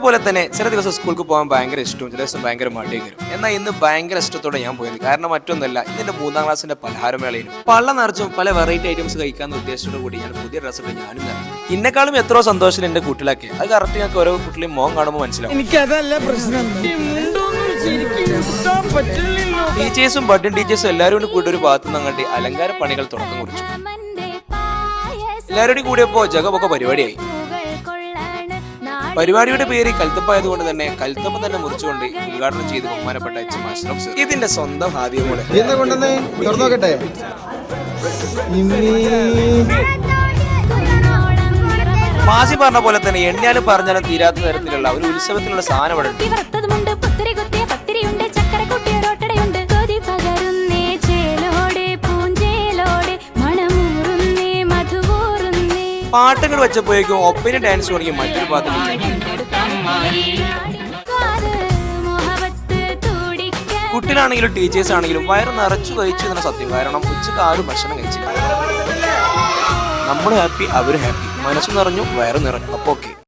പോലെ തന്നെ ചില ദിവസം സ്കൂൾക്ക് പോകാൻ ഭയങ്കര ഇഷ്ടവും ചില ദിവസം ഭയങ്കര മടിയും വരും. എന്നാൽ ഇന്ന് ഭയങ്കര ഇഷ്ടത്തോടെ ഞാൻ പോയത്. കാരണം മറ്റൊന്നല്ല, ഇതിന്റെ 3ാം ക്ലാസ്സിന്റെ പലഹാരമേളയിലും പള്ള നിറച്ചും പല വെറൈറ്റി ഐറ്റംസ് കഴിക്കാന്ന് ഉദ്ദേശത്തോടു കൂടി ഞാൻ പുതിയ ഡ്രസ്സ് ഞാനും നിറഞ്ഞു. ഇന്നെക്കാളും എത്രയോ സന്തോഷം എന്റെ കുട്ടികളൊക്കെ. അത് കറക്റ്റ് ഞങ്ങൾക്ക് ഓരോ കുട്ടികളെയും മോൻ കാണുമ്പോൾ മനസ്സിലാവും. എനിക്കതല്ല പ്രശ്നം, ടീച്ചേഴ്സും ബഡ്ഡൻ ടീച്ചേഴ്സും എല്ലാവരും കൂടി ഒരു ഭാഗത്തു നിന്ന് അങ്ങോട്ട് അലങ്കാര പണികൾ തുടക്കം കുറിച്ചു. എല്ലാവരും കൂടിയപ്പോ ജഗമൊക്കെ പരിപാടിയായി. പരിപാടിയുടെ പേര് കൽത്തപ്പായതുകൊണ്ട് തന്നെ കൽത്തപ്പം തന്നെ മുറിച്ചുകൊണ്ട് ഉദ്ഘാടനം ചെയ്ത് ബഹുമാനപ്പെട്ട അച്ഛൻ ഇതിന്റെ സ്വന്തം ഹാദിയും കൂടെ. മാസി പറഞ്ഞ പോലെ തന്നെ എണ്ണിയാലും പറഞ്ഞാലും തീരാത്ത തരത്തിലുള്ള ഒരു ഉത്സവത്തിനുള്ള സാധനം ഇവിടെ ഉണ്ട്. പാട്ടുകൾ വെച്ചപ്പോഴേക്കും ഒപ്പന ഡാൻസ് തുടങ്ങി മറ്റൊരു പാട്ട്. കുട്ടികളാണെങ്കിലും ടീച്ചേഴ്സ് ആണെങ്കിലും വയറ് നിറച്ചു കഴിച്ചു എന്ന സത്യം. കാരണം ഉച്ചക്ക് ആരും ഭക്ഷണം കഴിച്ചില്ല. നമ്മൾ ഹാപ്പി, അവരും ഹാപ്പി. മനസ്സ് നിറഞ്ഞു, വയറ് നിറഞ്ഞു. അപ്പൊ ഓക്കെ.